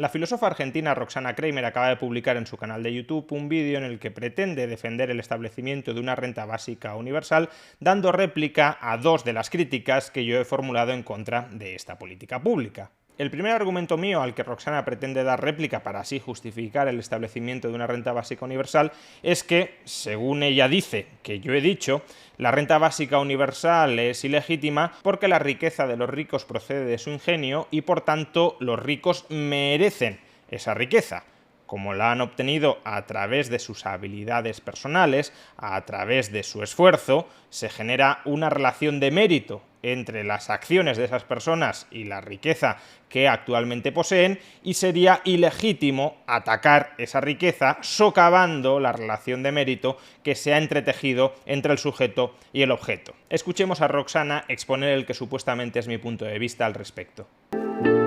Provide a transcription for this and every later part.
La filósofa argentina Roxana Kramer acaba de publicar en su canal de YouTube un vídeo en el que pretende defender el establecimiento de una renta básica universal, dando réplica a dos de las críticas que yo he formulado en contra de esta política pública. El primer argumento mío al que Roxana pretende dar réplica para así justificar el establecimiento de una renta básica universal es que, según ella dice, que yo he dicho, la renta básica universal es ilegítima porque la riqueza de los ricos procede de su ingenio y, por tanto, los ricos merecen esa riqueza. Como la han obtenido a través de sus habilidades personales, a través de su esfuerzo, se genera una relación de mérito entre las acciones de esas personas y la riqueza que actualmente poseen, y sería ilegítimo atacar esa riqueza socavando la relación de mérito que se ha entretejido entre el sujeto y el objeto. Escuchemos a Roxana exponer el que supuestamente es mi punto de vista al respecto.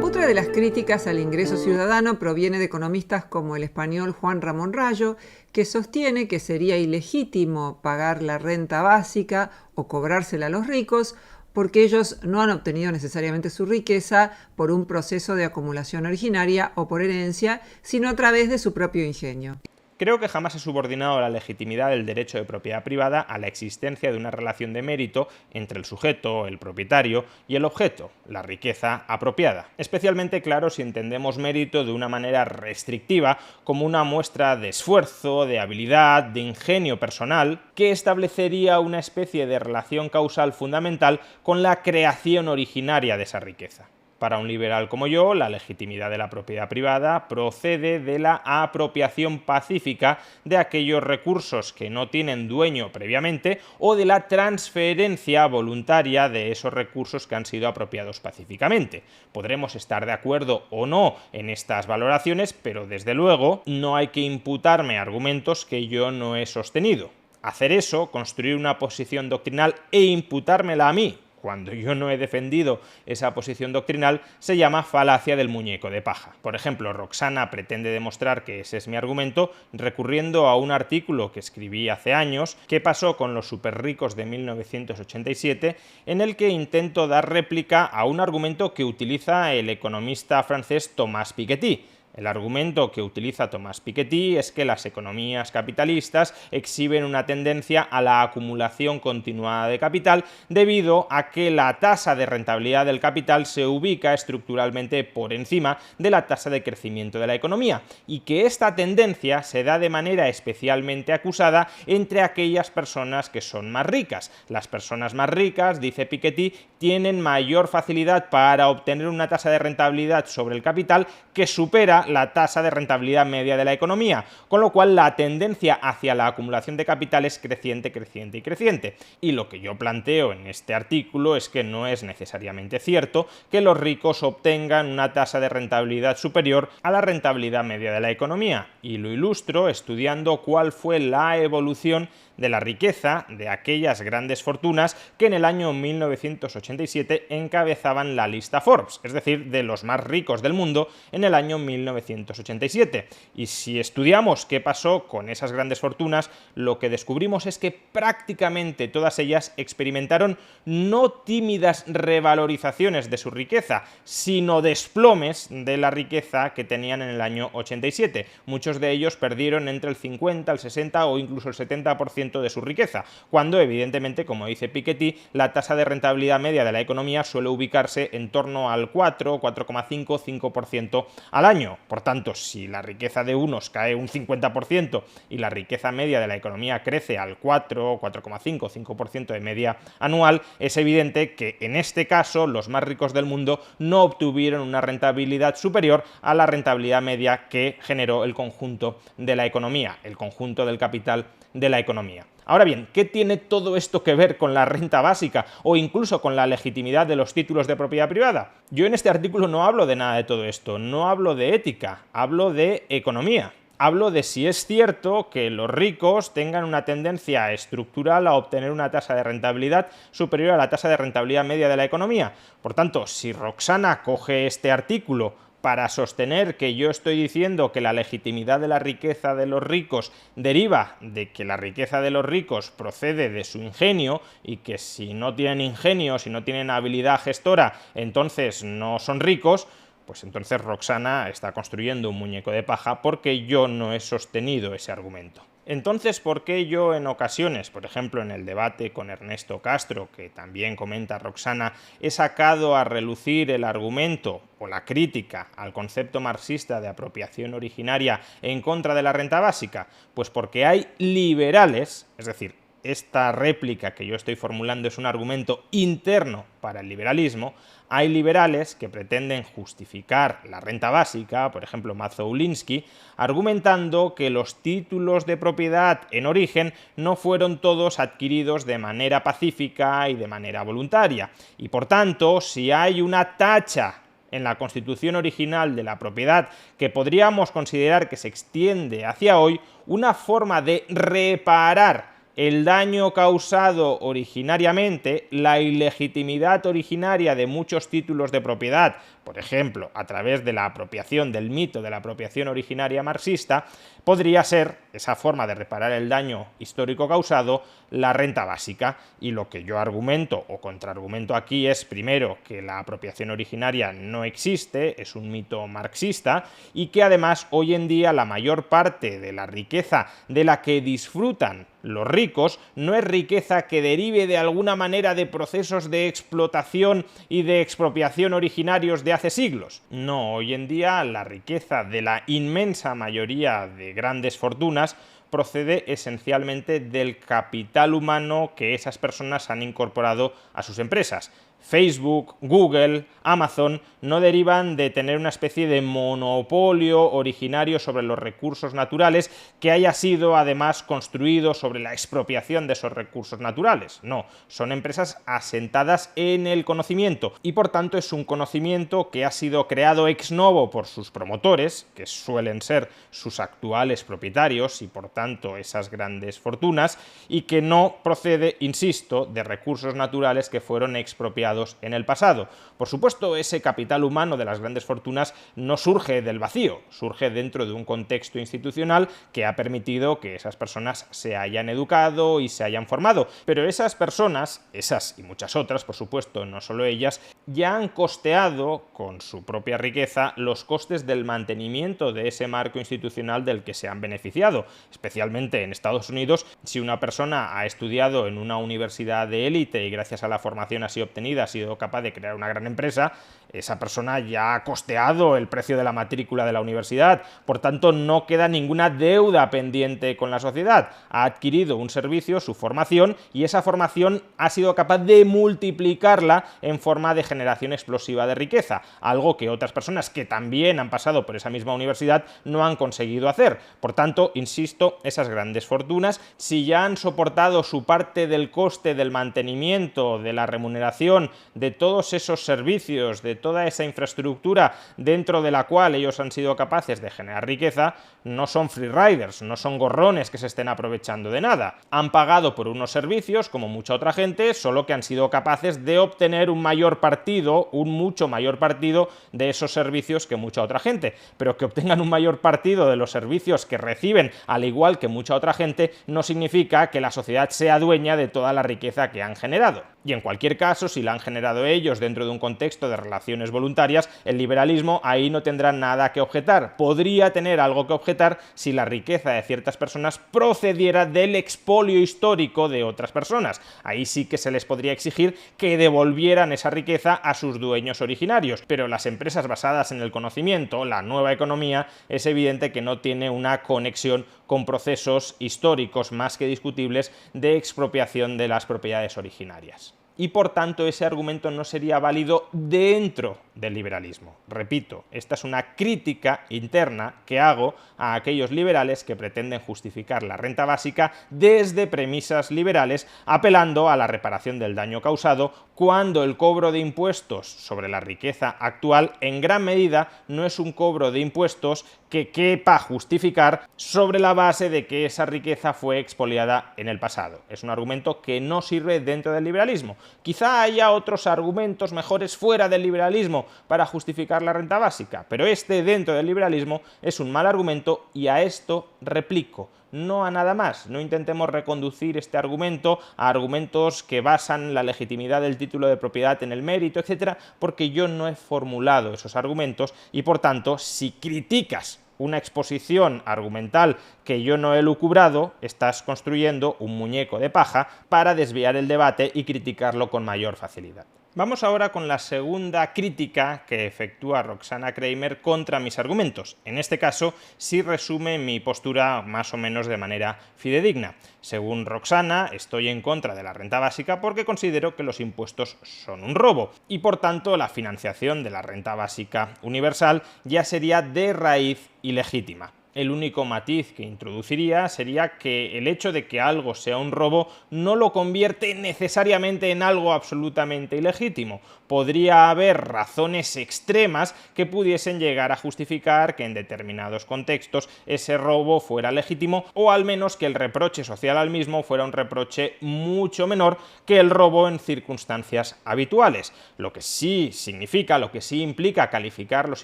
Otra de las críticas al ingreso ciudadano proviene de economistas como el español Juan Ramón Rayo, que sostiene que sería ilegítimo pagar la renta básica o cobrársela a los ricos porque ellos no han obtenido necesariamente su riqueza por un proceso de acumulación originaria o por herencia, sino a través de su propio ingenio. Creo que jamás he subordinado la legitimidad del derecho de propiedad privada a la existencia de una relación de mérito entre el sujeto, el propietario, y el objeto, la riqueza apropiada. Especialmente claro si entendemos mérito de una manera restrictiva, como una muestra de esfuerzo, de habilidad, de ingenio personal, que establecería una especie de relación causal fundamental con la creación originaria de esa riqueza. Para un liberal como yo, la legitimidad de la propiedad privada procede de la apropiación pacífica de aquellos recursos que no tienen dueño previamente o de la transferencia voluntaria de esos recursos que han sido apropiados pacíficamente. Podremos estar de acuerdo o no en estas valoraciones, pero desde luego no hay que imputarme argumentos que yo no he sostenido. Hacer eso, construir una posición doctrinal e imputármela a mí, cuando yo no he defendido esa posición doctrinal, se llama falacia del muñeco de paja. Por ejemplo, Roxana pretende demostrar que ese es mi argumento recurriendo a un artículo que escribí hace años, ¿Qué pasó con los superricos de 1987?, en el que intento dar réplica a un argumento que utiliza el economista francés Thomas Piketty. El argumento que utiliza Thomas Piketty es que las economías capitalistas exhiben una tendencia a la acumulación continuada de capital debido a que la tasa de rentabilidad del capital se ubica estructuralmente por encima de la tasa de crecimiento de la economía, y que esta tendencia se da de manera especialmente acusada entre aquellas personas que son más ricas. Las personas más ricas, dice Piketty, tienen mayor facilidad para obtener una tasa de rentabilidad sobre el capital que supera la tasa de rentabilidad media de la economía, con lo cual la tendencia hacia la acumulación de capital es creciente, creciente y creciente. Y lo que yo planteo en este artículo es que no es necesariamente cierto que los ricos obtengan una tasa de rentabilidad superior a la rentabilidad media de la economía, y lo ilustro estudiando cuál fue la evolución de la riqueza de aquellas grandes fortunas que en el año 1987 encabezaban la lista Forbes, es decir, de los más ricos del mundo en el año 1987. Y si estudiamos qué pasó con esas grandes fortunas, lo que descubrimos es que prácticamente todas ellas experimentaron no tímidas revalorizaciones de su riqueza, sino desplomes de la riqueza que tenían en el año 87. Muchos de ellos perdieron entre el 50, el 60 o incluso el 70% de su riqueza, cuando evidentemente, como dice Piketty, la tasa de rentabilidad media de la economía suele ubicarse en torno al 4, 4,5, 5% al año. Por tanto, si la riqueza de unos cae un 50% y la riqueza media de la economía crece al 4, 4,5, 5% de media anual, es evidente que en este caso los más ricos del mundo no obtuvieron una rentabilidad superior a la rentabilidad media que generó el conjunto de la economía, el conjunto del capital de la economía. Ahora bien, ¿qué tiene todo esto que ver con la renta básica o incluso con la legitimidad de los títulos de propiedad privada? Yo en este artículo no hablo de nada de todo esto, no hablo de ética, hablo de economía. Hablo de si es cierto que los ricos tengan una tendencia estructural a obtener una tasa de rentabilidad superior a la tasa de rentabilidad media de la economía. Por tanto, si Roxana coge este artículo para sostener que yo estoy diciendo que la legitimidad de la riqueza de los ricos deriva de que la riqueza de los ricos procede de su ingenio y que si no tienen ingenio, si no tienen habilidad gestora, entonces no son ricos, pues entonces Roxana está construyendo un muñeco de paja porque yo no he sostenido ese argumento. Entonces, ¿por qué yo en ocasiones, por ejemplo en el debate con Ernesto Castro, que también comenta Roxana, he sacado a relucir el argumento o la crítica al concepto marxista de apropiación originaria en contra de la renta básica? Pues porque hay liberales, es decir, esta réplica que yo estoy formulando es un argumento interno para el liberalismo. Hay liberales que pretenden justificar la renta básica, por ejemplo Mazoulinsky, argumentando que los títulos de propiedad en origen no fueron todos adquiridos de manera pacífica y de manera voluntaria. Y por tanto, si hay una tacha en la constitución original de la propiedad que podríamos considerar que se extiende hacia hoy, una forma de reparar el daño causado originariamente, la ilegitimidad originaria de muchos títulos de propiedad, por ejemplo, a través de la apropiación del mito de la apropiación originaria marxista, podría ser, esa forma de reparar el daño histórico causado, la renta básica. Y lo que yo argumento o contraargumento aquí es, primero, que la apropiación originaria no existe, es un mito marxista, y que además hoy en día la mayor parte de la riqueza de la que disfrutan los ricos no es riqueza que derive de alguna manera de procesos de explotación y de expropiación originarios de hace siglos. No, hoy en día la riqueza de la inmensa mayoría de grandes fortunas procede esencialmente del capital humano que esas personas han incorporado a sus empresas. Facebook, Google, Amazon no derivan de tener una especie de monopolio originario sobre los recursos naturales que haya sido además construido sobre la expropiación de esos recursos naturales. No, son empresas asentadas en el conocimiento y por tanto es un conocimiento que ha sido creado ex novo por sus promotores, que suelen ser sus actuales propietarios y por tanto esas grandes fortunas, y que no procede, insisto, de recursos naturales que fueron expropiados en el pasado. Por supuesto, ese capital humano de las grandes fortunas no surge del vacío, surge dentro de un contexto institucional que ha permitido que esas personas se hayan educado y se hayan formado. Pero esas personas, esas y muchas otras, por supuesto, no solo ellas, ya han costeado con su propia riqueza los costes del mantenimiento de ese marco institucional del que se han beneficiado. Especialmente en Estados Unidos, si una persona ha estudiado en una universidad de élite y gracias a la formación así obtenida ha sido capaz de crear una gran empresa, esa persona ya ha costeado el precio de la matrícula de la universidad, por tanto no queda ninguna deuda pendiente con la sociedad, ha adquirido un servicio, su formación, y esa formación ha sido capaz de multiplicarla en forma de generación explosiva de riqueza, algo que otras personas que también han pasado por esa misma universidad no han conseguido hacer. Por tanto, insisto, esas grandes fortunas, si ya han soportado su parte del coste del mantenimiento, de la remuneración, de todos esos servicios, de toda esa infraestructura dentro de la cual ellos han sido capaces de generar riqueza, no son free riders, no son gorrones que se estén aprovechando de nada. Han pagado por unos servicios, como mucha otra gente, solo que han sido capaces de obtener un mayor partido, un mucho mayor partido de esos servicios que mucha otra gente. Pero que obtengan un mayor partido de los servicios que reciben, al igual que mucha otra gente, no significa que la sociedad sea dueña de toda la riqueza que han generado. Y en cualquier caso, si la han generado ellos dentro de un contexto de relaciones voluntarias, el liberalismo ahí no tendrá nada que objetar. Podría tener algo que objetar si la riqueza de ciertas personas procediera del expolio histórico de otras personas. Ahí sí que se les podría exigir que devolvieran esa riqueza a sus dueños originarios. Pero las empresas basadas en el conocimiento, la nueva economía, es evidente que no tiene una conexión con procesos históricos más que discutibles de expropiación de las propiedades originarias. Y por tanto ese argumento no sería válido dentro del liberalismo. Repito, esta es una crítica interna que hago a aquellos liberales que pretenden justificar la renta básica desde premisas liberales, apelando a la reparación del daño causado, cuando el cobro de impuestos sobre la riqueza actual en gran medida no es un cobro de impuestos que quepa justificar sobre la base de que esa riqueza fue expoliada en el pasado. Es un argumento que no sirve dentro del liberalismo. Quizá haya otros argumentos mejores fuera del liberalismo para justificar la renta básica, pero este dentro del liberalismo es un mal argumento y a esto replico. No a nada más. No intentemos reconducir este argumento a argumentos que basan la legitimidad del título de propiedad en el mérito, etcétera, porque yo no he formulado esos argumentos y, por tanto, si criticas una exposición argumental que yo no he lucubrado, estás construyendo un muñeco de paja para desviar el debate y criticarlo con mayor facilidad. Vamos ahora con la segunda crítica que efectúa Roxana Kramer contra mis argumentos. En este caso, sí resume mi postura más o menos de manera fidedigna. Según Roxana, estoy en contra de la renta básica porque considero que los impuestos son un robo y, por tanto, la financiación de la renta básica universal ya sería de raíz ilegítima. El único matiz que introduciría sería que el hecho de que algo sea un robo no lo convierte necesariamente en algo absolutamente ilegítimo. Podría haber razones extremas que pudiesen llegar a justificar que en determinados contextos ese robo fuera legítimo, o al menos que el reproche social al mismo fuera un reproche mucho menor que el robo en circunstancias habituales. Lo que sí significa, lo que sí implica calificar los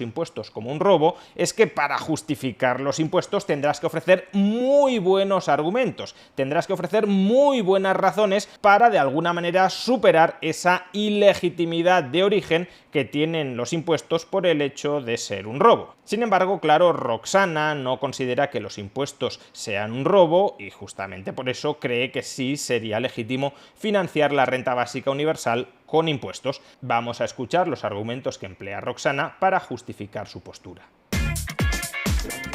impuestos como un robo es que para justificar los impuestos tendrás que ofrecer muy buenos argumentos, tendrás que ofrecer muy buenas razones para de alguna manera superar esa ilegitimidad de origen que tienen los impuestos por el hecho de ser un robo. Sin embargo, claro, Roxana no considera que los impuestos sean un robo y justamente por eso cree que sí sería legítimo financiar la renta básica universal con impuestos. Vamos a escuchar los argumentos que emplea Roxana para justificar su postura.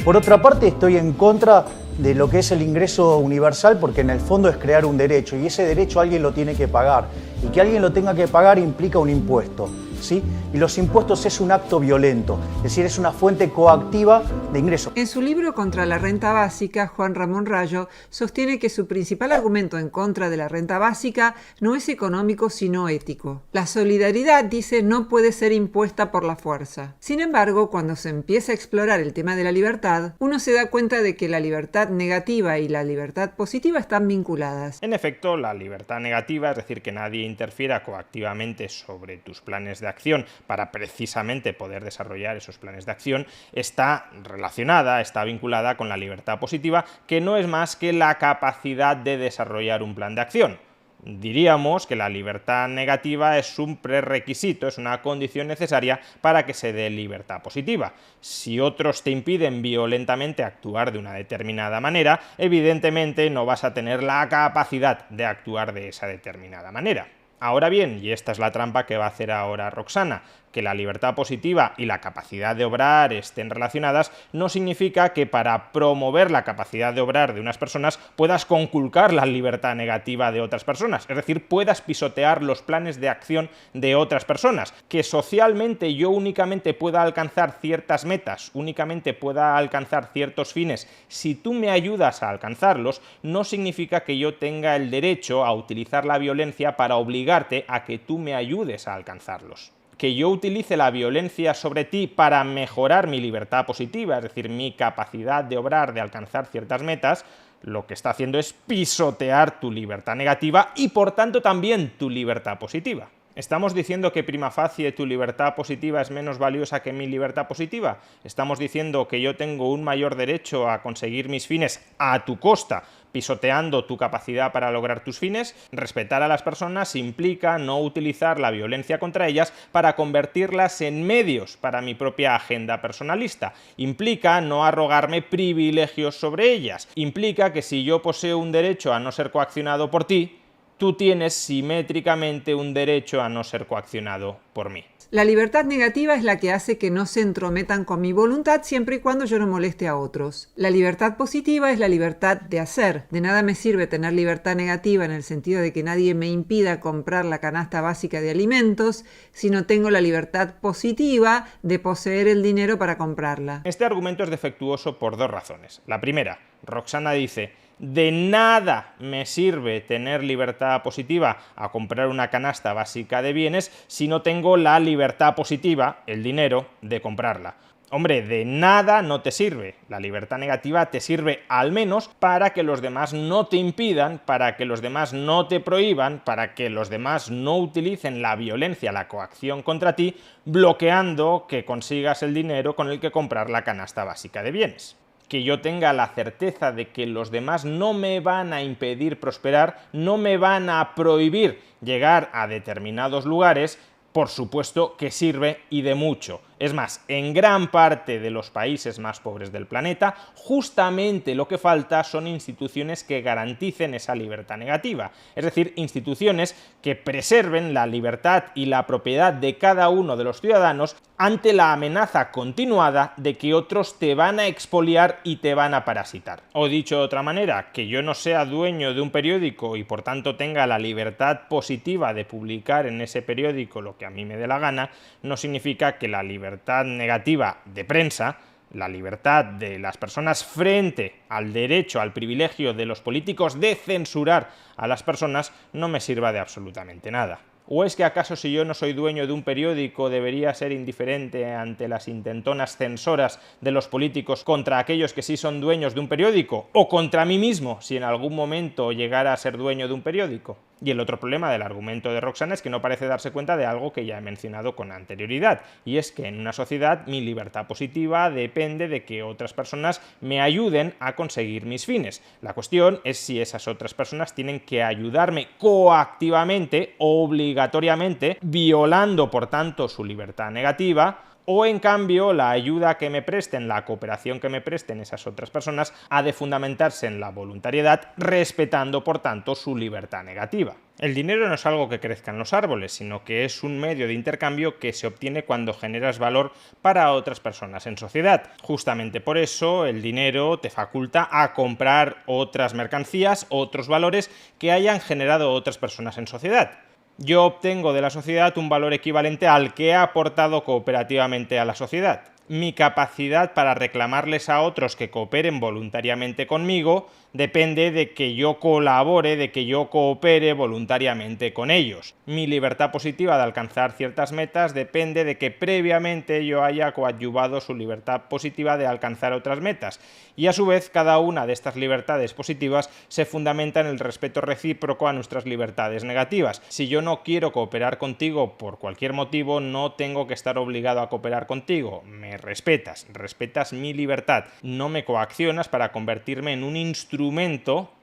Por otra parte, estoy en contra de lo que es el ingreso universal porque en el fondo es crear un derecho y ese derecho alguien lo tiene que pagar y que alguien lo tenga que pagar implica un impuesto, ¿sí? Y los impuestos es un acto violento, es decir, es una fuente coactiva de ingreso. En su libro Contra la renta básica, Juan Ramón Rayo sostiene que su principal argumento en contra de la renta básica no es económico sino ético. La solidaridad, dice, no puede ser impuesta por la fuerza. Sin embargo, cuando se empieza a explorar el tema de la libertad, uno se da cuenta de que la libertad negativa y la libertad positiva están vinculadas. En efecto, la libertad negativa, es decir, que nadie interfiera coactivamente sobre tus planes de acción para precisamente poder desarrollar esos planes de acción, está relacionada, está vinculada con la libertad positiva, que no es más que la capacidad de desarrollar un plan de acción. Diríamos que la libertad negativa es un prerequisito, es una condición necesaria para que se dé libertad positiva. Si otros te impiden violentamente actuar de una determinada manera, evidentemente no vas a tener la capacidad de actuar de esa determinada manera. Ahora bien, y esta es la trampa que va a hacer ahora Roxana, que la libertad positiva y la capacidad de obrar estén relacionadas no significa que para promover la capacidad de obrar de unas personas puedas conculcar la libertad negativa de otras personas, es decir, puedas pisotear los planes de acción de otras personas. Que socialmente yo únicamente pueda alcanzar ciertas metas, únicamente pueda alcanzar ciertos fines, si tú me ayudas a alcanzarlos, no significa que yo tenga el derecho a utilizar la violencia para obligarte a que tú me ayudes a alcanzarlos. Que yo utilice la violencia sobre ti para mejorar mi libertad positiva, es decir, mi capacidad de obrar, de alcanzar ciertas metas, lo que está haciendo es pisotear tu libertad negativa y, por tanto, también tu libertad positiva. ¿Estamos diciendo que prima facie tu libertad positiva es menos valiosa que mi libertad positiva? ¿Estamos diciendo que yo tengo un mayor derecho a conseguir mis fines a tu costa, pisoteando tu capacidad para lograr tus fines? Respetar a las personas implica no utilizar la violencia contra ellas para convertirlas en medios para mi propia agenda personalista. Implica no arrogarme privilegios sobre ellas. Implica que si yo poseo un derecho a no ser coaccionado por ti, tú tienes simétricamente un derecho a no ser coaccionado por mí. La libertad negativa es la que hace que no se entrometan con mi voluntad siempre y cuando yo no moleste a otros. La libertad positiva es la libertad de hacer. De nada me sirve tener libertad negativa en el sentido de que nadie me impida comprar la canasta básica de alimentos si no tengo la libertad positiva de poseer el dinero para comprarla. Este argumento es defectuoso por dos razones. La primera, Roxana dice: de nada me sirve tener libertad positiva a comprar una canasta básica de bienes si no tengo la libertad positiva, el dinero, de comprarla. Hombre, de nada no te sirve. La libertad negativa te sirve al menos para que los demás no te impidan, para que los demás no te prohíban, para que los demás no utilicen la violencia, la coacción contra ti, bloqueando que consigas el dinero con el que comprar la canasta básica de bienes. Que yo tenga la certeza de que los demás no me van a impedir prosperar, no me van a prohibir llegar a determinados lugares, por supuesto que sirve y de mucho. Es más, en gran parte de los países más pobres del planeta, justamente lo que falta son instituciones que garanticen esa libertad negativa. Es decir, instituciones que preserven la libertad y la propiedad de cada uno de los ciudadanos ante la amenaza continuada de que otros te van a expoliar y te van a parasitar. O dicho de otra manera, que yo no sea dueño de un periódico y por tanto tenga la libertad positiva de publicar en ese periódico lo que a mí me dé la gana, no significa que la libertad negativa de prensa, la libertad de las personas frente al derecho, al privilegio de los políticos de censurar a las personas, no me sirva de absolutamente nada. ¿O es que acaso si yo no soy dueño de un periódico debería ser indiferente ante las intentonas censoras de los políticos contra aquellos que sí son dueños de un periódico? ¿O contra mí mismo si en algún momento llegara a ser dueño de un periódico? Y el otro problema del argumento de Roxana es que no parece darse cuenta de algo que ya he mencionado con anterioridad, y es que en una sociedad mi libertad positiva depende de que otras personas me ayuden a conseguir mis fines. La cuestión es si esas otras personas tienen que ayudarme coactivamente, obligatoriamente, violando por tanto su libertad negativa, o en cambio la ayuda que me presten, la cooperación que me presten esas otras personas ha de fundamentarse en la voluntariedad, respetando por tanto su libertad negativa. El dinero no es algo que crezca en los árboles, sino que es un medio de intercambio que se obtiene cuando generas valor para otras personas en sociedad. Justamente por eso el dinero te faculta a comprar otras mercancías, otros valores que hayan generado otras personas en sociedad. Yo obtengo de la sociedad un valor equivalente al que he aportado cooperativamente a la sociedad. Mi capacidad para reclamarles a otros que cooperen voluntariamente conmigo depende de que yo colabore, de que yo coopere voluntariamente con ellos. Mi libertad positiva de alcanzar ciertas metas depende de que previamente yo haya coadyuvado su libertad positiva de alcanzar otras metas. Y a su vez, cada una de estas libertades positivas se fundamenta en el respeto recíproco a nuestras libertades negativas. Si yo no quiero cooperar contigo por cualquier motivo, no tengo que estar obligado a cooperar contigo. Me respetas mi libertad, no me coaccionas para convertirme en un instrumento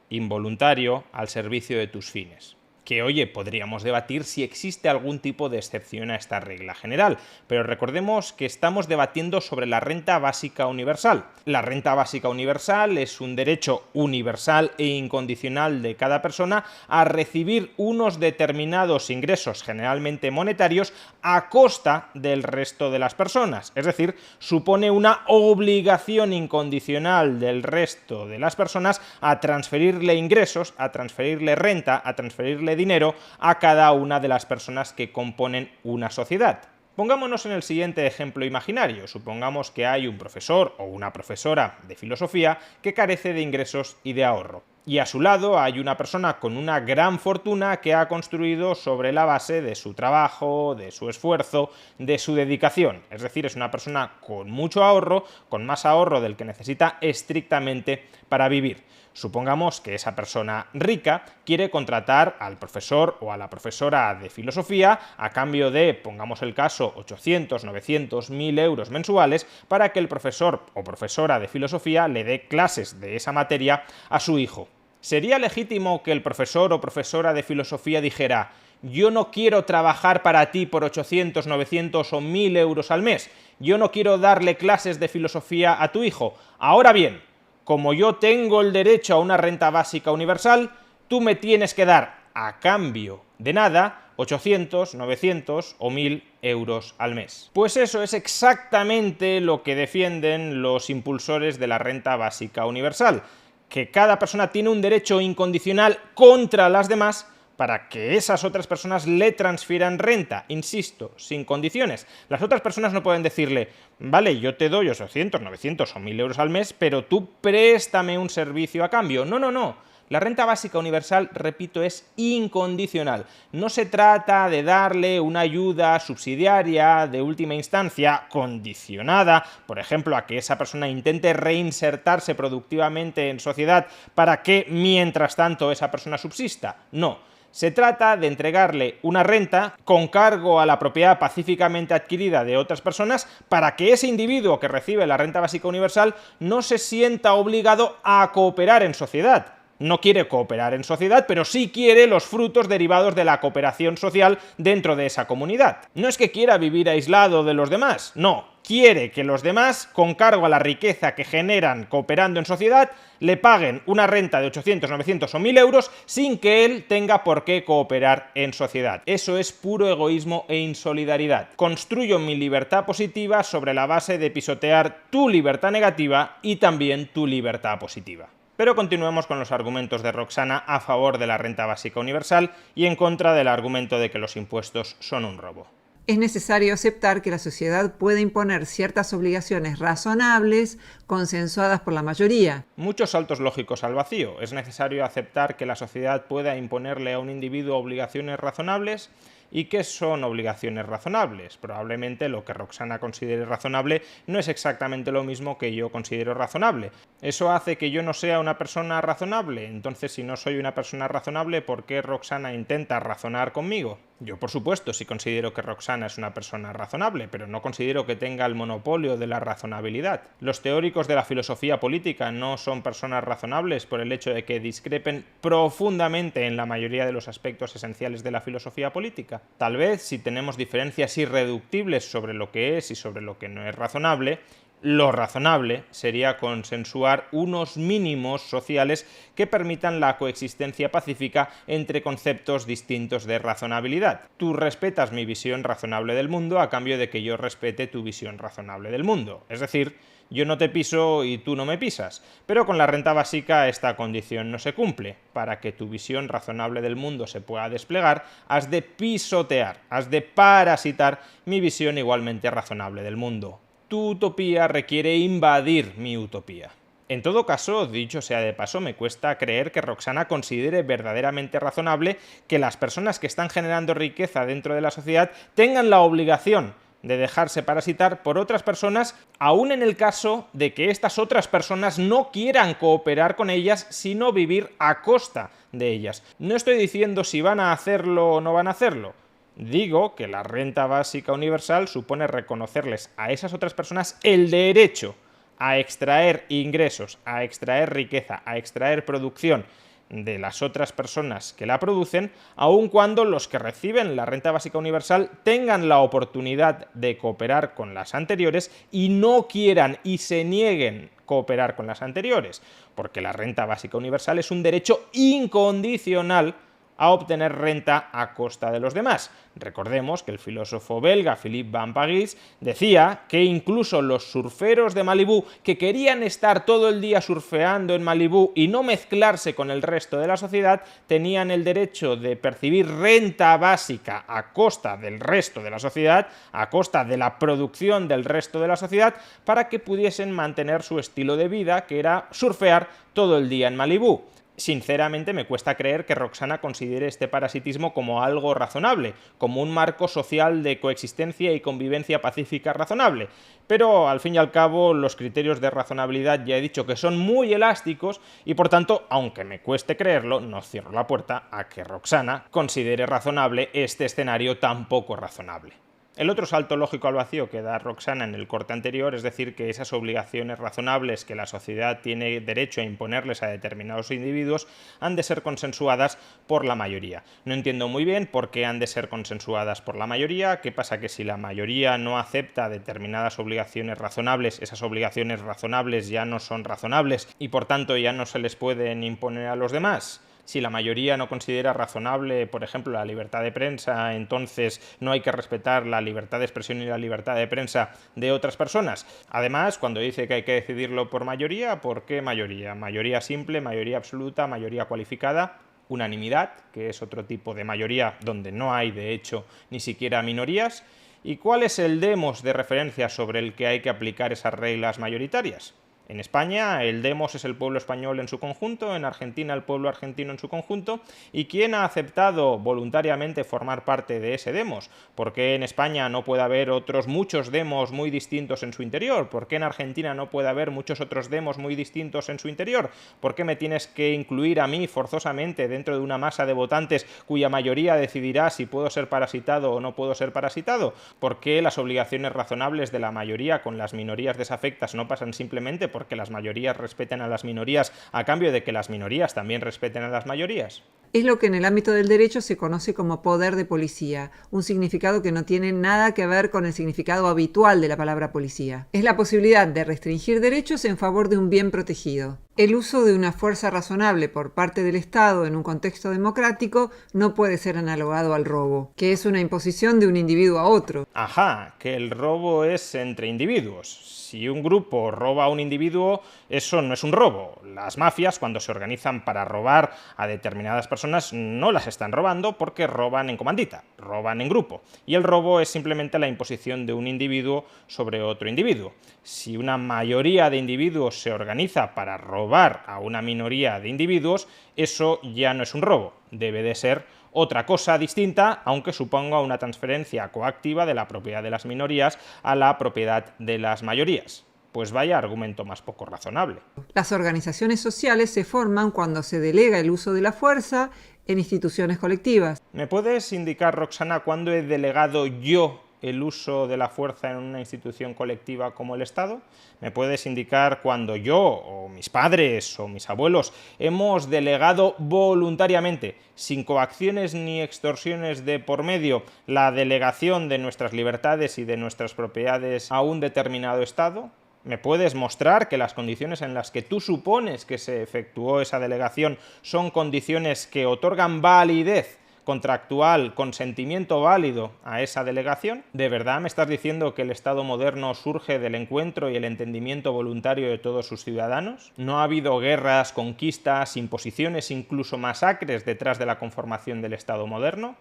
involuntario al servicio de tus fines. Que, oye, podríamos debatir si existe algún tipo de excepción a esta regla general, pero recordemos que estamos debatiendo sobre la renta básica universal. La renta básica universal es un derecho universal e incondicional de cada persona a recibir unos determinados ingresos, generalmente monetarios, a costa del resto de las personas. Es decir, supone una obligación incondicional del resto de las personas a transferirle ingresos, a transferirle renta, a transferirle dinero a cada una de las personas que componen una sociedad. Pongámonos en el siguiente ejemplo imaginario. Supongamos que hay un profesor o una profesora de filosofía que carece de ingresos y de ahorro. Y a su lado hay una persona con una gran fortuna que ha construido sobre la base de su trabajo, de su esfuerzo, de su dedicación. Es decir, es una persona con mucho ahorro, con más ahorro del que necesita estrictamente para vivir. Supongamos que esa persona rica quiere contratar al profesor o a la profesora de filosofía a cambio de, pongamos el caso, 800, 900, 1000 euros mensuales para que el profesor o profesora de filosofía le dé clases de esa materia a su hijo. ¿Sería legítimo que el profesor o profesora de filosofía dijera: yo no quiero trabajar para ti por 800, 900 o 1000 euros al mes, yo no quiero darle clases de filosofía a tu hijo? Ahora bien, como yo tengo el derecho a una renta básica universal, tú me tienes que dar, a cambio de nada, 800, 900 o 1000 euros al mes. Pues eso es exactamente lo que defienden los impulsores de la renta básica universal, que cada persona tiene un derecho incondicional contra las demás para que esas otras personas le transfieran renta, insisto, sin condiciones. Las otras personas no pueden decirle: vale, yo te doy 800, 900 o 1000 euros al mes, pero tú préstame un servicio a cambio. No, no, no. La renta básica universal, repito, es incondicional. No se trata de darle una ayuda subsidiaria de última instancia, condicionada, por ejemplo, a que esa persona intente reinsertarse productivamente en sociedad para que, mientras tanto, esa persona subsista. No. Se trata de entregarle una renta con cargo a la propiedad pacíficamente adquirida de otras personas para que ese individuo que recibe la renta básica universal no se sienta obligado a cooperar en sociedad. No quiere cooperar en sociedad, pero sí quiere los frutos derivados de la cooperación social dentro de esa comunidad. No es que quiera vivir aislado de los demás, no. Quiere que los demás, con cargo a la riqueza que generan cooperando en sociedad, le paguen una renta de 800, 900 o 1000 euros sin que él tenga por qué cooperar en sociedad. Eso es puro egoísmo e insolidaridad. Construyo mi libertad positiva sobre la base de pisotear tu libertad negativa y también tu libertad positiva. Pero continuemos con los argumentos de Roxana a favor de la renta básica universal y en contra del argumento de que los impuestos son un robo. Es necesario aceptar que la sociedad puede imponer ciertas obligaciones razonables, consensuadas por la mayoría. Muchos saltos lógicos al vacío. Es necesario aceptar que la sociedad pueda imponerle a un individuo obligaciones razonables. ¿Y qué son obligaciones razonables? Probablemente lo que Roxana considere razonable no es exactamente lo mismo que yo considero razonable. ¿Eso hace que yo no sea una persona razonable? Entonces, si no soy una persona razonable, ¿por qué Roxana intenta razonar conmigo? Yo, por supuesto, sí considero que Roxana es una persona razonable, pero no considero que tenga el monopolio de la razonabilidad. Los teóricos de la filosofía política no son personas razonables por el hecho de que discrepen profundamente en la mayoría de los aspectos esenciales de la filosofía política. Tal vez, si tenemos diferencias irreductibles sobre lo que es y sobre lo que no es razonable, lo razonable sería consensuar unos mínimos sociales que permitan la coexistencia pacífica entre conceptos distintos de razonabilidad. Tú respetas mi visión razonable del mundo a cambio de que yo respete tu visión razonable del mundo. Es decir, yo no te piso y tú no me pisas. Pero con la renta básica esta condición no se cumple. Para que tu visión razonable del mundo se pueda desplegar, has de pisotear, has de parasitar mi visión igualmente razonable del mundo. Tu utopía requiere invadir mi utopía. En todo caso, dicho sea de paso, me cuesta creer que Roxana considere verdaderamente razonable que las personas que están generando riqueza dentro de la sociedad tengan la obligación de dejarse parasitar por otras personas, aun en el caso de que estas otras personas no quieran cooperar con ellas, sino vivir a costa de ellas. No estoy diciendo si van a hacerlo o no van a hacerlo. Digo que la renta básica universal supone reconocerles a esas otras personas el derecho a extraer ingresos, a extraer riqueza, a extraer producción de las otras personas que la producen, aun cuando los que reciben la renta básica universal tengan la oportunidad de cooperar con las anteriores y no quieran y se nieguen cooperar con las anteriores, porque la renta básica universal es un derecho incondicional a obtener renta a costa de los demás. Recordemos que el filósofo belga Philippe Van Parijs decía que incluso los surferos de Malibú que querían estar todo el día surfeando en Malibú y no mezclarse con el resto de la sociedad tenían el derecho de percibir renta básica a costa del resto de la sociedad, a costa de la producción del resto de la sociedad, para que pudiesen mantener su estilo de vida, que era surfear todo el día en Malibú. Sinceramente me cuesta creer que Roxana considere este parasitismo como algo razonable, como un marco social de coexistencia y convivencia pacífica razonable. Pero al fin y al cabo los criterios de razonabilidad ya he dicho que son muy elásticos y por tanto, aunque me cueste creerlo, no cierro la puerta a que Roxana considere razonable este escenario tan poco razonable. El otro salto lógico al vacío que da Roxana en el corte anterior es decir que esas obligaciones razonables que la sociedad tiene derecho a imponerles a determinados individuos han de ser consensuadas por la mayoría. No entiendo muy bien por qué han de ser consensuadas por la mayoría. ¿Qué pasa? Que si la mayoría no acepta determinadas obligaciones razonables, esas obligaciones razonables ya no son razonables y por tanto ya no se les pueden imponer a los demás. Si la mayoría no considera razonable, por ejemplo, la libertad de prensa, entonces no hay que respetar la libertad de expresión y la libertad de prensa de otras personas. Además, cuando dice que hay que decidirlo por mayoría, ¿por qué mayoría? Mayoría simple, mayoría absoluta, mayoría cualificada, unanimidad, que es otro tipo de mayoría donde no hay, de hecho, ni siquiera minorías. ¿Y cuál es el demos de referencia sobre el que hay que aplicar esas reglas mayoritarias? En España el demos es el pueblo español en su conjunto, en Argentina el pueblo argentino en su conjunto, ¿y quién ha aceptado voluntariamente formar parte de ese demos? ¿Por qué en España no puede haber otros muchos demos muy distintos en su interior? ¿Por qué en Argentina no puede haber muchos otros demos muy distintos en su interior? ¿Por qué me tienes que incluir a mí forzosamente dentro de una masa de votantes cuya mayoría decidirá si puedo ser parasitado o no puedo ser parasitado? ¿Por qué las obligaciones razonables de la mayoría con las minorías desafectas no pasan simplemente porque las mayorías respeten a las minorías a cambio de que las minorías también respeten a las mayorías? Es lo que en el ámbito del derecho se conoce como poder de policía, un significado que no tiene nada que ver con el significado habitual de la palabra policía. Es la posibilidad de restringir derechos en favor de un bien protegido. El uso de una fuerza razonable por parte del Estado en un contexto democrático no puede ser analogado al robo, que es una imposición de un individuo a otro. Ajá, que el robo es entre individuos. Si un grupo roba a un individuo, eso no es un robo. Las mafias, cuando se organizan para robar a determinadas personas, no las están robando porque roban en comandita, roban en grupo. Y el robo es simplemente la imposición de un individuo sobre otro individuo. Si una mayoría de individuos se organiza para robar a una minoría de individuos, eso ya no es un robo, debe de ser otra cosa distinta, aunque suponga una transferencia coactiva de la propiedad de las minorías a la propiedad de las mayorías. Pues vaya argumento más poco razonable. Las organizaciones sociales se forman cuando se delega el uso de la fuerza en instituciones colectivas. ¿Me puedes indicar, Roxana, cuándo he delegado yo el uso de la fuerza en una institución colectiva como el Estado? ¿Me puedes indicar cuando yo, o mis padres, o mis abuelos, hemos delegado voluntariamente, sin coacciones ni extorsiones de por medio, la delegación de nuestras libertades y de nuestras propiedades a un determinado Estado? ¿Me puedes mostrar que las condiciones en las que tú supones que se efectuó esa delegación son condiciones que otorgan validez contractual, consentimiento válido a esa delegación? ¿De verdad me estás diciendo que el Estado moderno surge del encuentro y el entendimiento voluntario de todos sus ciudadanos? ¿No ha habido guerras, conquistas, imposiciones, incluso masacres detrás de la conformación del Estado moderno?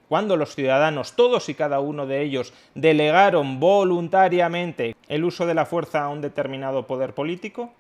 Cuando los ciudadanos, todos y cada uno de ellos, delegaron voluntariamente el uso de la fuerza a un determinado poder político.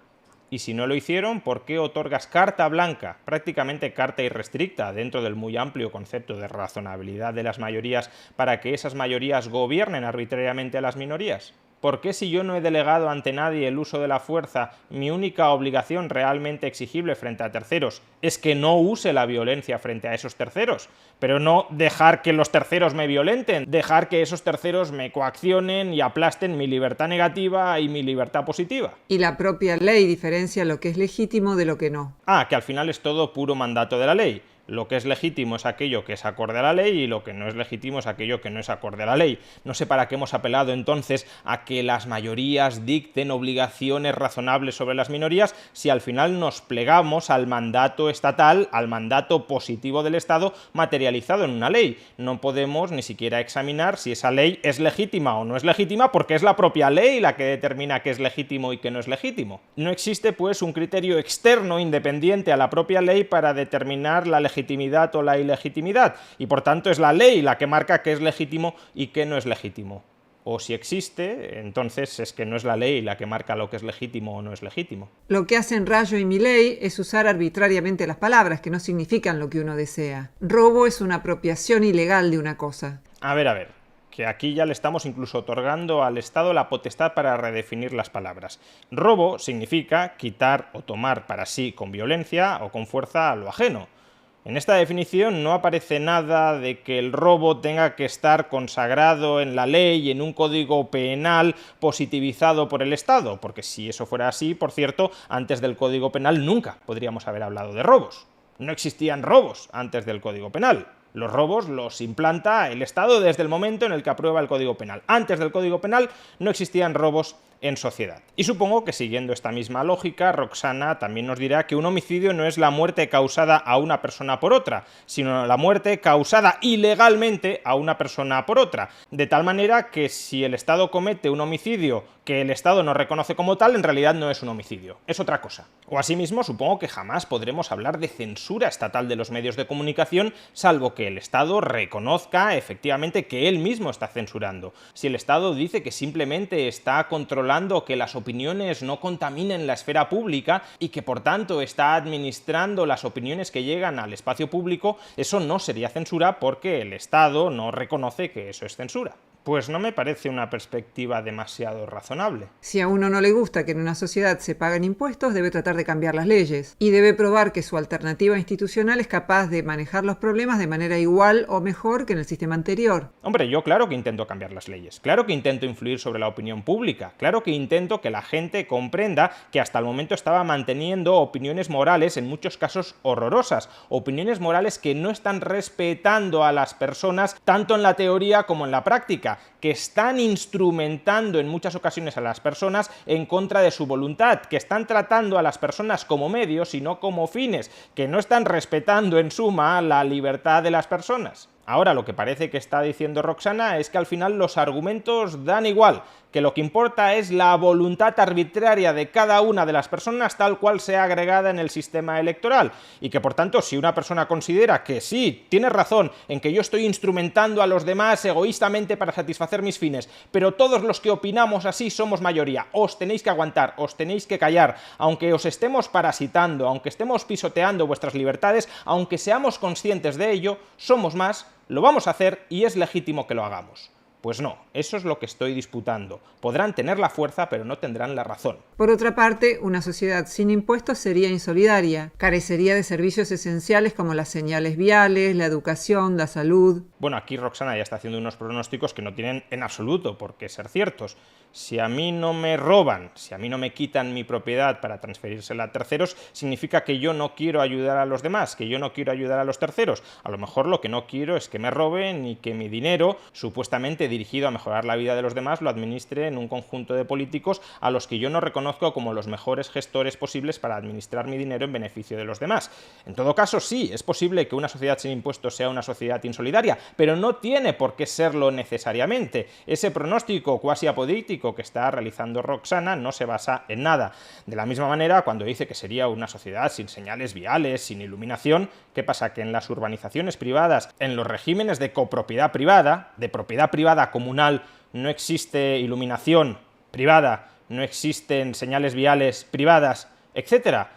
Y si no lo hicieron, ¿por qué otorgas carta blanca, prácticamente carta irrestricta, dentro del muy amplio concepto de razonabilidad de las mayorías, para que esas mayorías gobiernen arbitrariamente a las minorías? ¿Por qué, si yo no he delegado ante nadie el uso de la fuerza, mi única obligación realmente exigible frente a terceros es que no use la violencia frente a esos terceros? Pero no dejar que los terceros me violenten, dejar que esos terceros me coaccionen y aplasten mi libertad negativa y mi libertad positiva. Y la propia ley diferencia lo que es legítimo de lo que no. Ah, que al final es todo puro mandato de la ley. Lo que es legítimo es aquello que es acorde a la ley y lo que no es legítimo es aquello que no es acorde a la ley. No sé para qué hemos apelado entonces a que las mayorías dicten obligaciones razonables sobre las minorías si al final nos plegamos al mandato estatal, al mandato positivo del Estado materializado en una ley. No podemos ni siquiera examinar si esa ley es legítima o no es legítima porque es la propia ley la que determina qué es legítimo y qué no es legítimo. No existe pues un criterio externo independiente a la propia ley para determinar la legitimidad o la ilegitimidad, y por tanto es la ley la que marca qué es legítimo y qué no es legítimo. O si existe, entonces es que no es la ley la que marca lo que es legítimo o no es legítimo. Lo que hacen Rayo y Milei es usar arbitrariamente las palabras que no significan lo que uno desea. Robo es una apropiación ilegal de una cosa. A ver, que aquí ya le estamos incluso otorgando al Estado la potestad para redefinir las palabras. Robo significa quitar o tomar para sí con violencia o con fuerza a lo ajeno. En esta definición no aparece nada de que el robo tenga que estar consagrado en la ley y en un código penal positivizado por el Estado, porque si eso fuera así, por cierto, antes del Código Penal nunca podríamos haber hablado de robos. No existían robos antes del Código Penal. Los robos los implanta el Estado desde el momento en el que aprueba el Código Penal. Antes del Código Penal no existían robos en sociedad. Y supongo que siguiendo esta misma lógica, Roxana también nos dirá que un homicidio no es la muerte causada a una persona por otra, sino la muerte causada ilegalmente a una persona por otra. De tal manera que si el Estado comete un homicidio que el Estado no reconoce como tal, en realidad no es un homicidio, es otra cosa. O asimismo, supongo que jamás podremos hablar de censura estatal de los medios de comunicación, salvo que el Estado reconozca efectivamente que él mismo está censurando. Si el Estado dice que simplemente está controlando controlando que las opiniones no contaminen la esfera pública y que por tanto está administrando las opiniones que llegan al espacio público, eso no sería censura porque el Estado no reconoce que eso es censura. Pues no me parece una perspectiva demasiado razonable. Si a uno no le gusta que en una sociedad se paguen impuestos, debe tratar de cambiar las leyes y debe probar que su alternativa institucional es capaz de manejar los problemas de manera igual o mejor que en el sistema anterior. Hombre, yo claro que intento cambiar las leyes, claro que intento influir sobre la opinión pública, claro que intento que la gente comprenda que hasta el momento estaba manteniendo opiniones morales, en muchos casos horrorosas, opiniones morales que no están respetando a las personas tanto en la teoría como en la práctica, que están instrumentando en muchas ocasiones a las personas en contra de su voluntad, que están tratando a las personas como medios y no como fines, que no están respetando en suma la libertad de las personas. Ahora, lo que parece que está diciendo Roxana es que al final los argumentos dan igual, que lo que importa es la voluntad arbitraria de cada una de las personas tal cual sea agregada en el sistema electoral, y que por tanto si una persona considera que sí, tiene razón en que yo estoy instrumentando a los demás egoístamente para satisfacer mis fines, pero todos los que opinamos así somos mayoría, os tenéis que aguantar, os tenéis que callar, aunque os estemos parasitando, aunque estemos pisoteando vuestras libertades, aunque seamos conscientes de ello, somos más, lo vamos a hacer y es legítimo que lo hagamos. Pues no, eso es lo que estoy disputando. Podrán tener la fuerza, pero no tendrán la razón. Por otra parte, una sociedad sin impuestos sería insolidaria, carecería de servicios esenciales como las señales viales, la educación, la salud. Bueno, aquí Roxana ya está haciendo unos pronósticos que no tienen en absoluto por qué ser ciertos. Si a mí no me roban, si a mí no me quitan mi propiedad para transferírsela a terceros, significa que yo no quiero ayudar a los demás, que yo no quiero ayudar a los terceros. A lo mejor lo que no quiero es que me roben y que mi dinero, supuestamente dirigido a mejorar la vida de los demás, lo administre en un conjunto de políticos a los que yo no reconozco como los mejores gestores posibles para administrar mi dinero en beneficio de los demás. En todo caso, sí, es posible que una sociedad sin impuestos sea una sociedad insolidaria, pero no tiene por qué serlo necesariamente. Ese pronóstico cuasi apodíctico que está realizando Roxana no se basa en nada. De la misma manera, cuando dice que sería una sociedad sin señales viales, sin iluminación, ¿qué pasa? Que en las urbanizaciones privadas, en los regímenes de copropiedad privada, de propiedad privada comunal, no existe iluminación privada, no existen señales viales privadas, etcétera.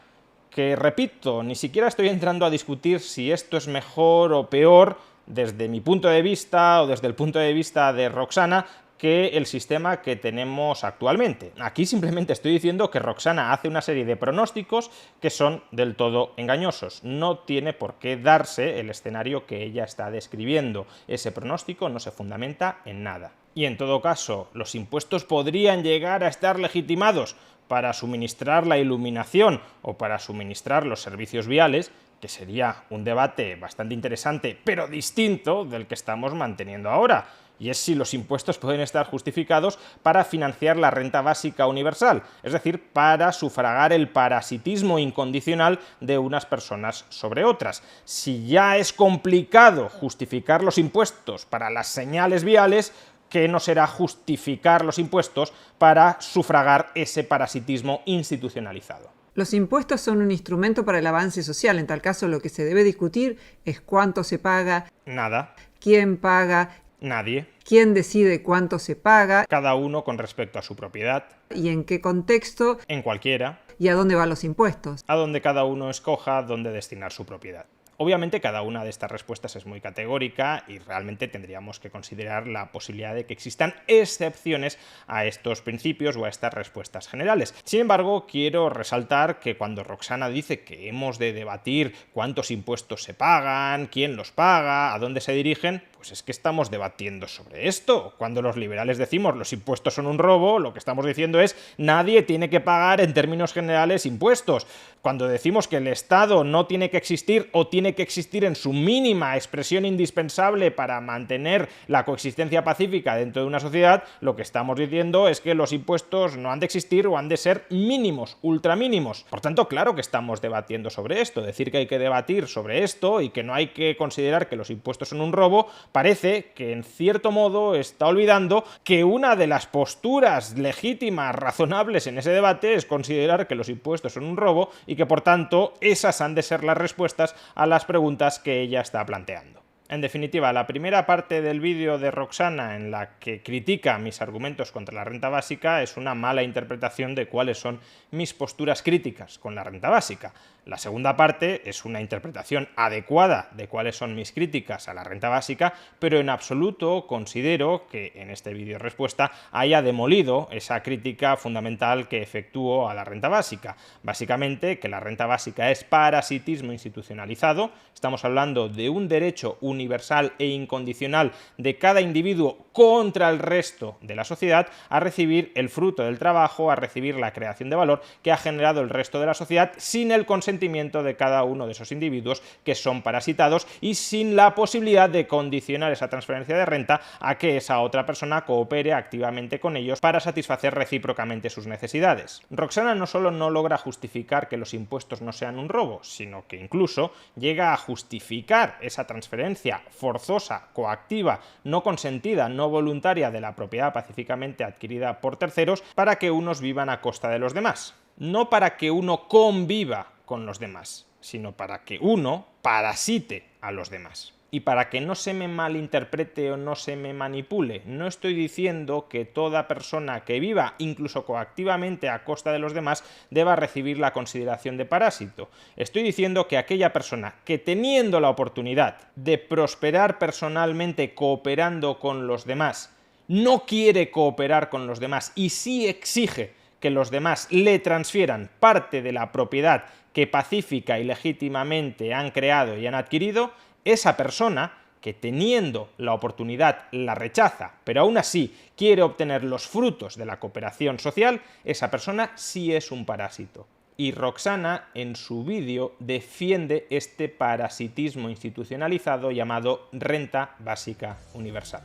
Que, repito, ni siquiera estoy entrando a discutir si esto es mejor o peor desde mi punto de vista o desde el punto de vista de Roxana que el sistema que tenemos actualmente. Aquí simplemente estoy diciendo que Roxana hace una serie de pronósticos que son del todo engañosos. No tiene por qué darse el escenario que ella está describiendo. Ese pronóstico no se fundamenta en nada. Y en todo caso, ¿los impuestos podrían llegar a estar legitimados para suministrar la iluminación o para suministrar los servicios viales? Que sería un debate bastante interesante, pero distinto del que estamos manteniendo ahora. Y es si los impuestos pueden estar justificados para financiar la renta básica universal, es decir, para sufragar el parasitismo incondicional de unas personas sobre otras. Si ya es complicado justificar los impuestos para las señales viales, ¿qué no será justificar los impuestos para sufragar ese parasitismo institucionalizado? Los impuestos son un instrumento para el avance social. En tal caso, lo que se debe discutir es cuánto se paga, Nada. quién paga, Nadie. quién decide cuánto se paga, Cada uno con respecto a su propiedad, y en qué contexto, en cualquiera, y a dónde van los impuestos. a donde cada uno escoja dónde destinar su propiedad. Obviamente cada una de estas respuestas es muy categórica y realmente tendríamos que considerar la posibilidad de que existan excepciones a estos principios o a estas respuestas generales. Sin embargo, quiero resaltar que cuando Roxana dice que hemos de debatir cuántos impuestos se pagan, quién los paga, a dónde se dirigen, pues es que estamos debatiendo sobre esto. Cuando los liberales decimos los impuestos son un robo, lo que estamos diciendo es nadie tiene que pagar en términos generales impuestos. Cuando decimos que el Estado no tiene que existir o tiene que existir en su mínima expresión indispensable para mantener la coexistencia pacífica dentro de una sociedad, lo que estamos diciendo es que los impuestos no han de existir o han de ser mínimos, ultramínimos. Por tanto, claro que estamos debatiendo sobre esto. Decir que hay que debatir sobre esto y que no hay que considerar que los impuestos son un robo, parece que en cierto modo está olvidando que una de las posturas legítimas, razonables en ese debate es considerar que los impuestos son un robo y que por tanto esas han de ser las respuestas a las preguntas que ella está planteando. En definitiva, la primera parte del vídeo de Roxana, en la que critica mis argumentos contra la renta básica, es una mala interpretación de cuáles son mis posturas críticas con la renta básica. La segunda parte es una interpretación adecuada de cuáles son mis críticas a la renta básica, pero en absoluto considero que en este vídeo respuesta haya demolido esa crítica fundamental que efectúo a la renta básica. Básicamente, que la renta básica es parasitismo institucionalizado. Estamos hablando de un derecho universal e incondicional de cada individuo contra el resto de la sociedad a recibir el fruto del trabajo, a recibir la creación de valor que ha generado el resto de la sociedad sin el consentimiento de cada uno de esos individuos que son parasitados y sin la posibilidad de condicionar esa transferencia de renta a que esa otra persona coopere activamente con ellos para satisfacer recíprocamente sus necesidades. Roxana no solo no logra justificar que los impuestos no sean un robo, sino que incluso llega a justificar esa transferencia forzosa, coactiva, no consentida, no voluntaria de la propiedad pacíficamente adquirida por terceros para que unos vivan a costa de los demás. No para que uno conviva con los demás, sino para que uno parasite a los demás. Y para que no se me malinterprete o no se me manipule, no estoy diciendo que toda persona que viva, incluso coactivamente a costa de los demás, deba recibir la consideración de parásito. Estoy diciendo que aquella persona que, teniendo la oportunidad de prosperar personalmente cooperando con los demás, no quiere cooperar con los demás y sí exige que los demás le transfieran parte de la propiedad que pacífica y legítimamente han creado y han adquirido, esa persona que, teniendo la oportunidad, la rechaza, pero aún así quiere obtener los frutos de la cooperación social, esa persona sí es un parásito. Y Roxana, en su vídeo, defiende este parasitismo institucionalizado llamado renta básica universal.